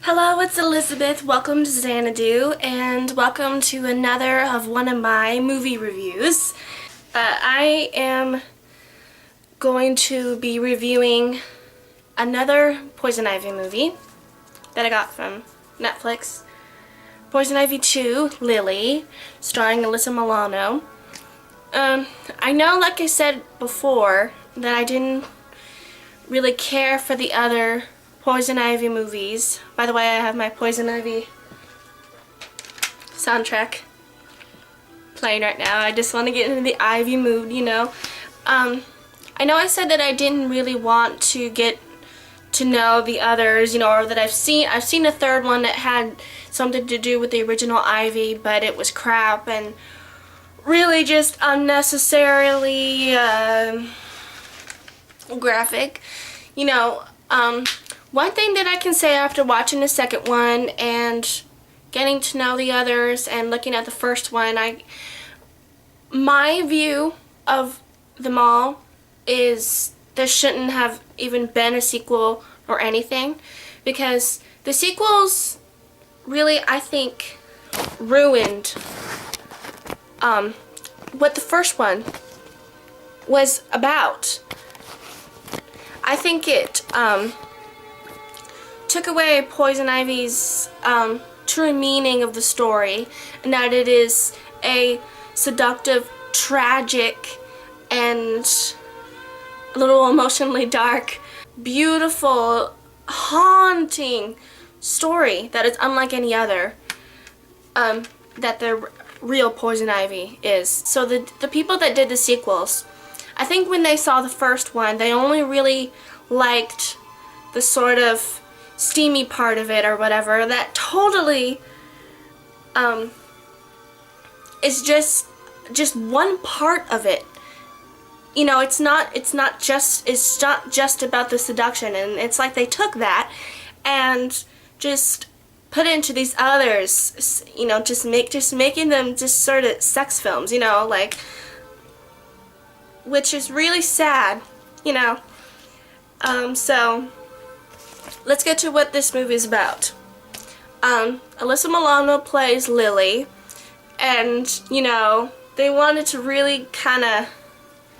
Hello, it's Elizabeth. Welcome to Xanadu, and welcome to another of one of my movie reviews. I am going to be reviewing another Poison Ivy movie that I got from Netflix. Poison Ivy 2, Lily, starring Alyssa Milano. I know, like I said before, that I didn't really care for the other Poison Ivy movies. By the way, I have my Poison Ivy soundtrack playing right now. I just want to get into the Ivy mood, you know. I know I said that I didn't really want to get to know the others, you know, or that I've seen a third one that had something to do with the original Ivy, but it was crap and really just unnecessarily graphic, you know. One thing that I can say after watching the second one and getting to know the others and looking at the first one, my view of them all is there shouldn't have even been a sequel or anything, because the sequels really, I think, ruined what the first one was about. I think it took away Poison Ivy's true meaning of the story, and that it is a seductive, tragic, and a little emotionally dark, beautiful, haunting story that is unlike any other that the real Poison Ivy is. So the people that did the sequels, I think when they saw the first one, they only really liked the sort of steamy part of it or whatever. That totally is just one part of it. You know, it's not just about the seduction, and it's like they took that and just put it into these others, you know, just making them just sort of sex films, you know, like, which is really sad, you know. So let's get to what this movie is about. Alyssa Milano plays Lily, and, you know, they wanted to really kind of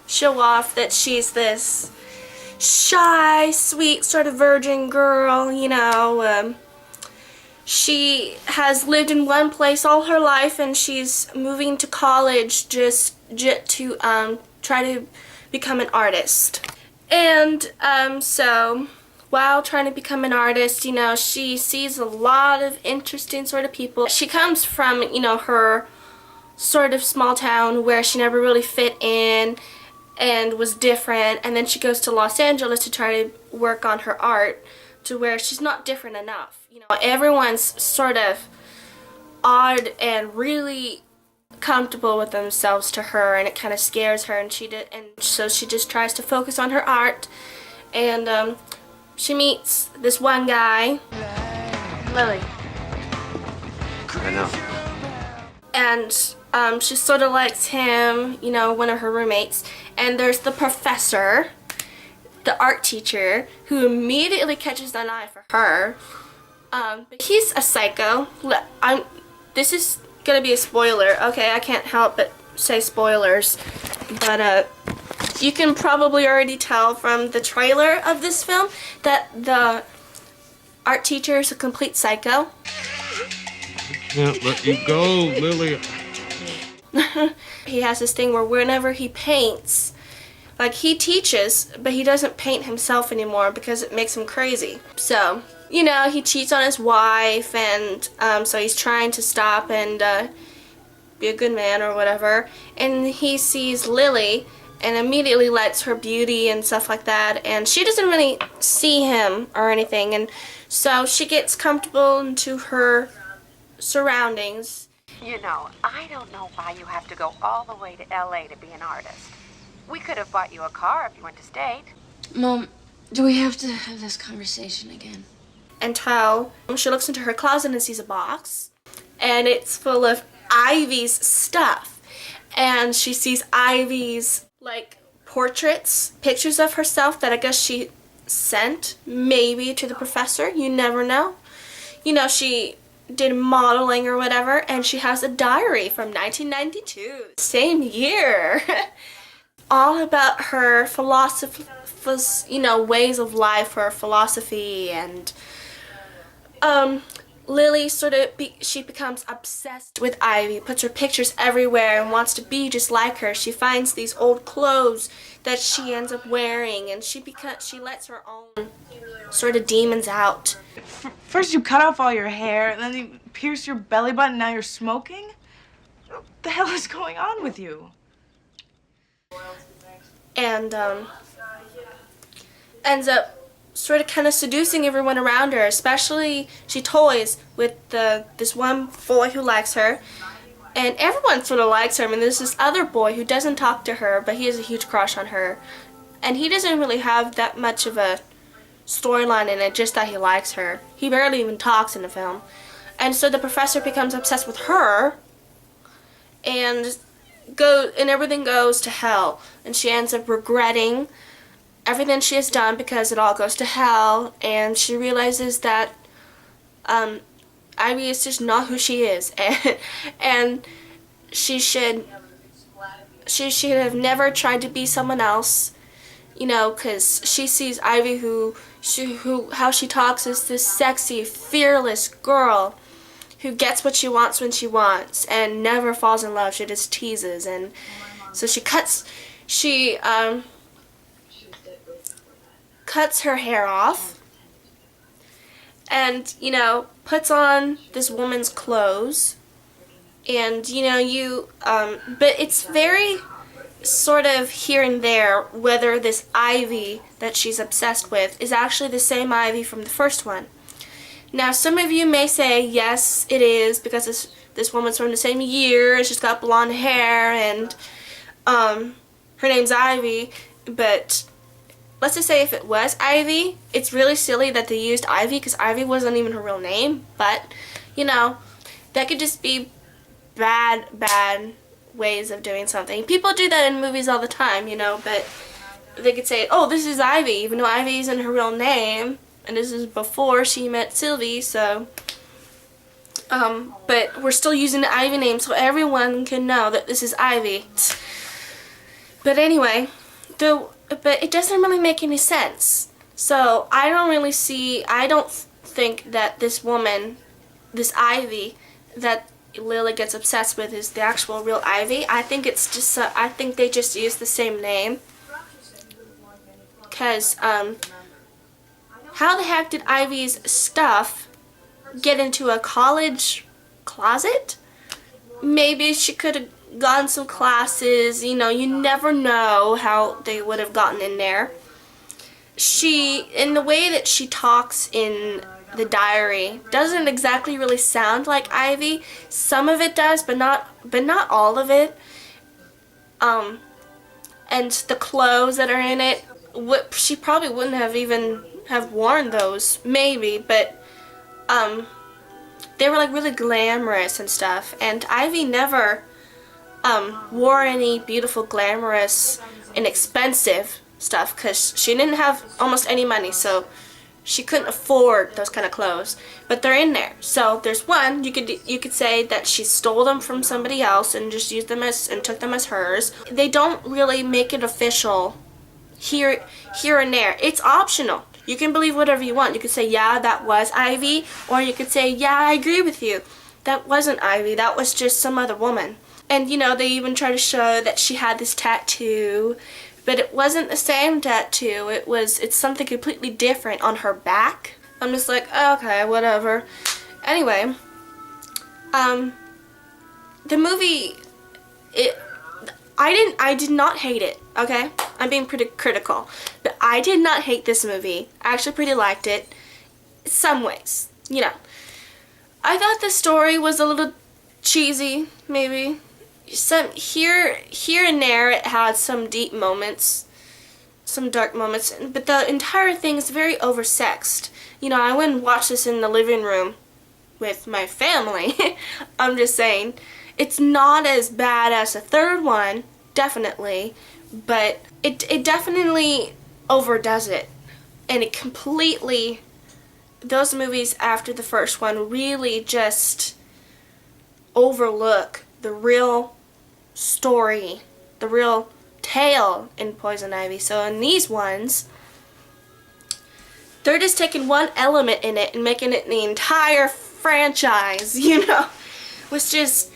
show off that she's this shy, sweet, sort of virgin girl, you know. She has lived in one place all her life, and she's moving to college just to try to become an artist. And so while trying to become an artist, you know, she sees a lot of interesting sort of people. She comes from, you know, her sort of small town where she never really fit in and was different, and then she goes to Los Angeles to try to work on her art to where she's not different enough. You know, everyone's sort of odd and really comfortable with themselves to her, and it kind of scares her, and so she just tries to focus on her art, and she meets this one guy, Lily. I know. And she sort of likes him, you know, one of her roommates. And there's the professor, the art teacher, who immediately catches an eye for her. But he's a psycho. This is gonna be a spoiler. Okay, I can't help but say spoilers. But you can probably already tell from the trailer of this film that the art teacher is a complete psycho. Can't let you go, Lily. He has this thing where whenever he paints, like, he teaches, but he doesn't paint himself anymore because it makes him crazy. So, you know, he cheats on his wife, and so he's trying to stop and be a good man or whatever. And he sees Lily and immediately likes her beauty and stuff like that, and she doesn't really see him or anything, and so she gets comfortable into her surroundings. You know, I don't know why you have to go all the way to LA to be an artist. We could have bought you a car if you went to state. Mom, do we have to have this conversation again? Until she looks into her closet and sees a box, and it's full of Ivy's stuff. And she sees Ivy's, like, portraits, pictures of herself that I guess she sent maybe to the professor. You never know. you know, she did modeling or whatever, and she has a diary from 1992, same year, all about her philosophy, you know, ways of life, her philosophy, and Lily she becomes obsessed with Ivy, puts her pictures everywhere and wants to be just like her. She finds these old clothes that she ends up wearing, and she lets her own sort of demons out. First you cut off all your hair, then you pierce your belly button, now you're smoking? What the hell is going on with you? And ends up sort of kind of seducing everyone around her, especially she toys with this one boy who likes her, and everyone sort of likes her. I mean, there's this other boy who doesn't talk to her, but he has a huge crush on her, and he doesn't really have that much of a storyline in it, just that he likes her. He barely even talks in the film. And so the professor becomes obsessed with her, and everything goes to hell, and she ends up regretting everything she has done because it all goes to hell, and she realizes that Ivy is just not who she is, and she should have never tried to be someone else, you know, because she sees Ivy how she talks is this sexy, fearless girl who gets what she wants when she wants and never falls in love. She just teases, and so she cuts her hair off and, you know, puts on this woman's clothes, and, you know, but it's very sort of here and there whether this Ivy that she's obsessed with is actually the same Ivy from the first one. Now, some of you may say, yes, it is, because this woman's from the same year, and she's got blonde hair, and her name's Ivy, but let's just say if it was Ivy, it's really silly that they used Ivy, because Ivy wasn't even her real name, but, you know, that could just be bad ways of doing something. People do that in movies all the time, you know, but they could say, oh, this is Ivy, even though Ivy isn't her real name, and this is before she met Sylvie, so, but we're still using the Ivy name so everyone can know that this is Ivy. But anyway, but it doesn't really make any sense. So I don't think that this woman, this Ivy that Lily gets obsessed with is the actual real Ivy. I think it's just, I think they just use the same name. Because, how the heck did Ivy's stuff get into a college closet? Maybe she could have gotten some classes, you know, you never know how they would have gotten in there. In the way that she talks in the diary, doesn't exactly really sound like Ivy. Some of it does, but not all of it. And the clothes that are in it, she probably wouldn't have even have worn those, maybe, but they were like really glamorous and stuff, and Ivy never wore any beautiful, glamorous, and expensive stuff because she didn't have almost any money, so she couldn't afford those kind of clothes. But they're in there. So there's one, you could say that she stole them from somebody else and just used them and took them as hers. They don't really make it official here and there. It's optional. You can believe whatever you want. You could say, yeah, that was Ivy, or you could say, yeah, I agree with you. That wasn't Ivy. That was just some other woman. And, you know, they even try to show that she had this tattoo, but it wasn't the same tattoo. It's something completely different on her back. I'm just like, okay, whatever. Anyway, the movie, I did not hate it, okay? I'm being pretty critical, but I did not hate this movie. I actually pretty liked it, some ways, you know. I thought the story was a little cheesy, maybe. Some here and there it had some deep moments, some dark moments, but the entire thing is very oversexed. You know, I wouldn't watch this in the living room with my family. I'm just saying, it's not as bad as the third one, definitely, but it definitely overdoes it, and it completely those movies after the first one really just overlook the real story, the real tale in Poison Ivy. So in these ones, they're just taking one element in it and making it the entire franchise, you know, which is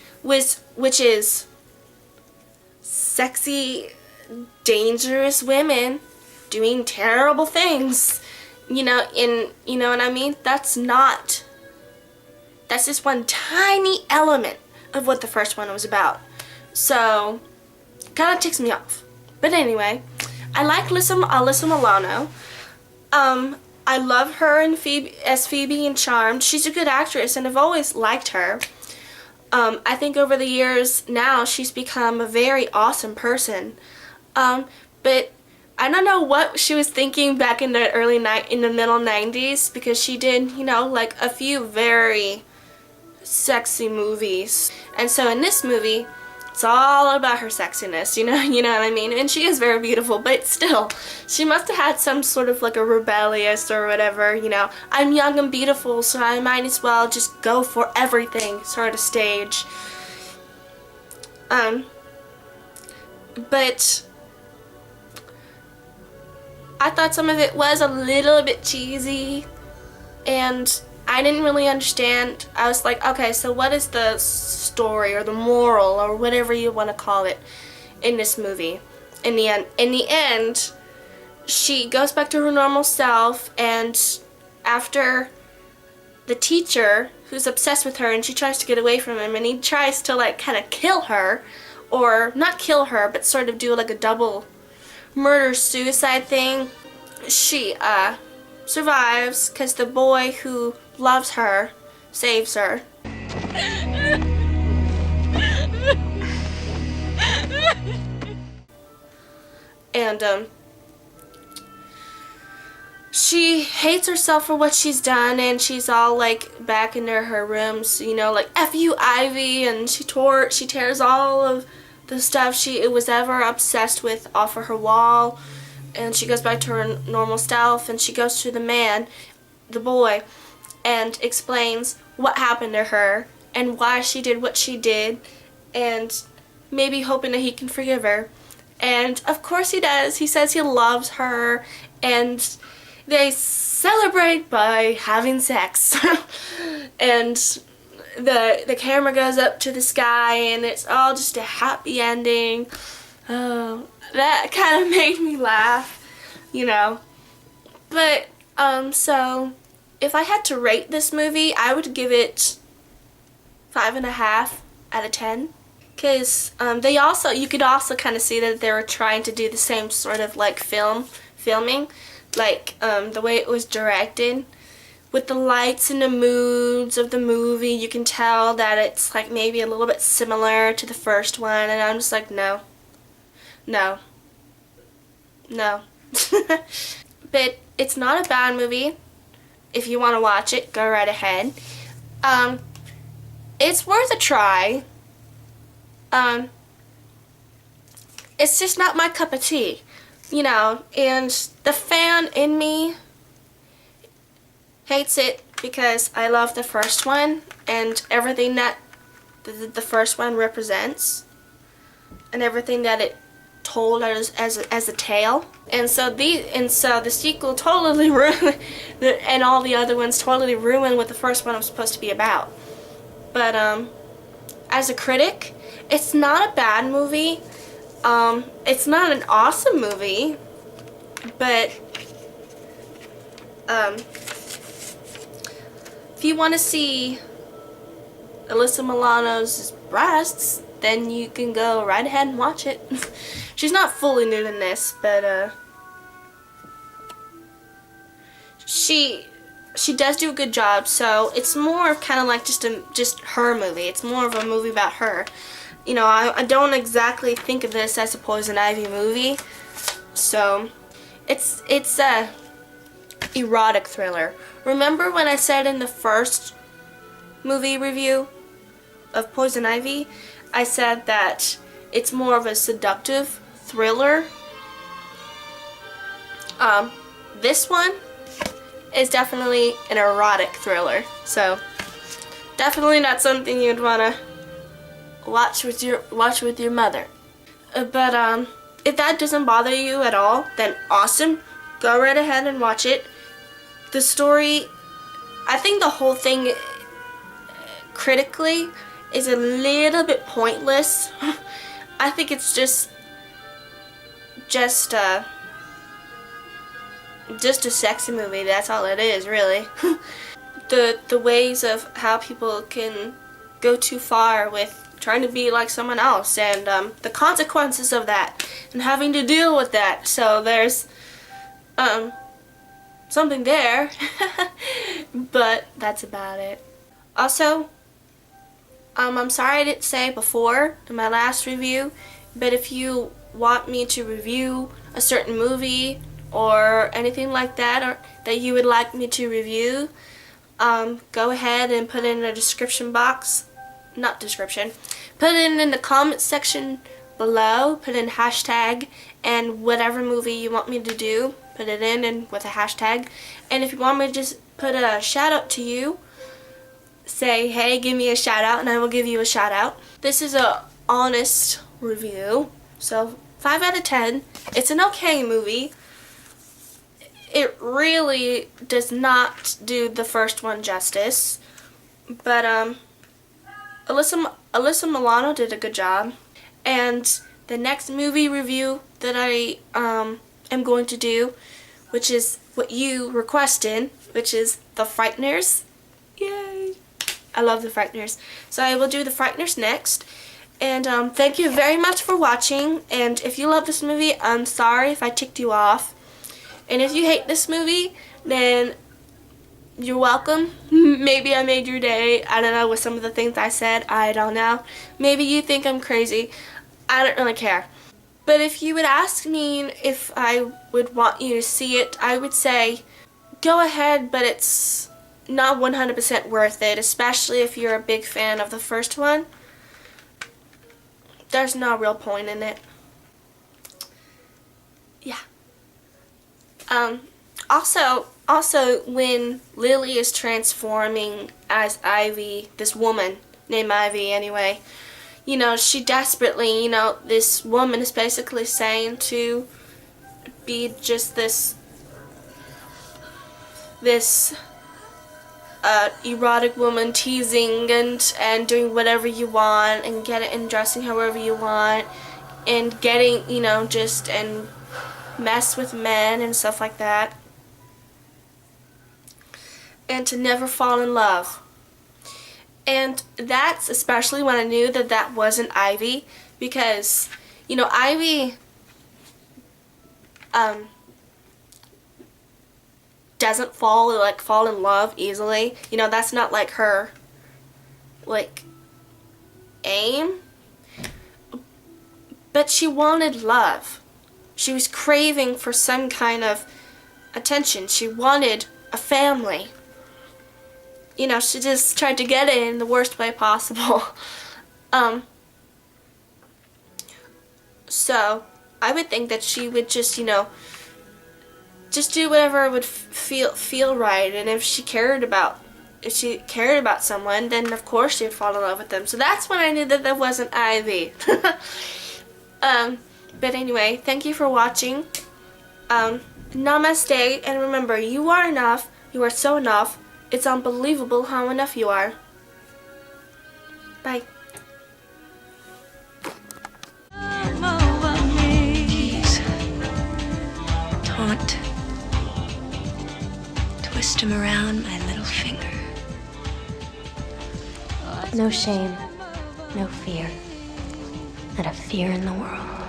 sexy, dangerous women doing terrible things, you know, you know what I mean? That's just one tiny element of what the first one was about. So, kind of ticks me off. But anyway, I like Alyssa Milano. I love her and as Phoebe in Charmed. She's a good actress, and I've always liked her. I think over the years now she's become a very awesome person. But I don't know what she was thinking back in the middle 90s, because she did, you know, like a few very sexy movies. And so in this movie, it's all about her sexiness, you know what I mean? And she is very beautiful, but still, she must have had some sort of like a rebellious or whatever, you know, I'm young and beautiful, so I might as well just go for everything sort of stage. But I thought some of it was a little bit cheesy, and I didn't really understand. I was like, okay, so what is the story or the moral or whatever you want to call it in this movie? In the end, she goes back to her normal self, and after the teacher, who's obsessed with her, and she tries to get away from him, and he tries to like kind of kill her, or not kill her, but sort of do like a double murder-suicide thing, she survives because the boy who loves her saves her. And she hates herself for what she's done, and she's all like back into her rooms, you know, like F you, Ivy, and she tears all of the stuff she was ever obsessed with off of her wall, and she goes back to her normal self, and she goes to the man, the boy, and explains what happened to her and why she did what she did, and maybe hoping that he can forgive her. And of course he does. He says he loves her, and they celebrate by having sex. And the camera goes up to the sky, and it's all just a happy ending. Oh, that kind of made me laugh, you know. But so if I had to rate this movie, I would give it 5.5 out of 10. Because you could also kind of see that they were trying to do the same sort of like filming, like the way it was directed. With the lights and the moods of the movie, you can tell that it's like maybe a little bit similar to the first one, and I'm just like, no. But it's not a bad movie. If you want to watch it, go right ahead. It's worth a try. It's just not my cup of tea, you know, and the fan in me hates it because I love the first one and everything that the first one represents and everything that it told as a tale. And so the sequel totally ruined, and all the other ones totally ruined what the first one was supposed to be about. But as a critic, it's not a bad movie. It's not an awesome movie, but if you want to see Alyssa Milano's breasts, then you can go right ahead and watch it. She's not fully nude in this, but she does do a good job. So it's more kind of like just her movie. It's more of a movie about her. You know, I don't exactly think of this as a Poison Ivy movie. So it's a erotic thriller. Remember when I said in the first movie review of Poison Ivy, I said that it's more of a seductive thriller? This one is definitely an erotic thriller. So definitely not something you'd want to watch with your mother. But if that doesn't bother you at all, then awesome. Go right ahead and watch it. The story, I think the whole thing critically is a little bit pointless. I think it's just a sexy movie. That's all it is, really. The ways of how people can go too far with trying to be like someone else, and the consequences of that, and having to deal with that. So there's something there, but that's about it. Also, I'm sorry I didn't say before in my last review, but if you want me to review a certain movie or anything like that, or that you would like me to review, go ahead and put it in the description box. Not description. Put it in the comment section below. Put in hashtag and whatever movie you want me to do. Put it in and with a hashtag. And if you want me to just put a shout out to you, say, hey, give me a shout out, and I will give you a shout out. This is a honest review. So 5 out of 10. It's an okay movie. It really does not do the first one justice, but Alyssa Milano did a good job. And the next movie review that I am going to do, which is what you requested, which is The Frighteners. Yay! I love The Frighteners. So I will do The Frighteners next. And thank you very much for watching. And if you love this movie, I'm sorry if I ticked you off. And if you hate this movie, then you're welcome. Maybe I made your day. I don't know, with some of the things I said. I don't know. Maybe you think I'm crazy. I don't really care. But if you would ask me if I would want you to see it, I would say go ahead, but it's not 100% worth it, especially if you're a big fan of the first one. There's no real point in it. Yeah. Also, when Lily is transforming as Ivy, this woman named Ivy anyway, you know, she desperately, you know, this woman is basically saying to be just this erotic woman, teasing and doing whatever you want, and and dressing however you want, and getting, you know, just and mess with men and stuff like that, and to never fall in love. And that's especially when I knew that that wasn't Ivy, because, you know, Ivy doesn't fall in love easily. You know, that's not like her aim. But she wanted love. She was craving for some kind of attention. She wanted a family. You know, she just tried to get it in the worst way possible. So I would think that she would just, you know, just do whatever would feel right. And if she cared about someone, then of course she would fall in love with them. So that's when I knew that that wasn't Ivy. But anyway, thank you for watching. Namaste, and remember, you are enough. You are so enough. It's unbelievable how enough you are. Bye. Taunt. Twist him around my little finger. No shame, no fear. Not a fear in the world.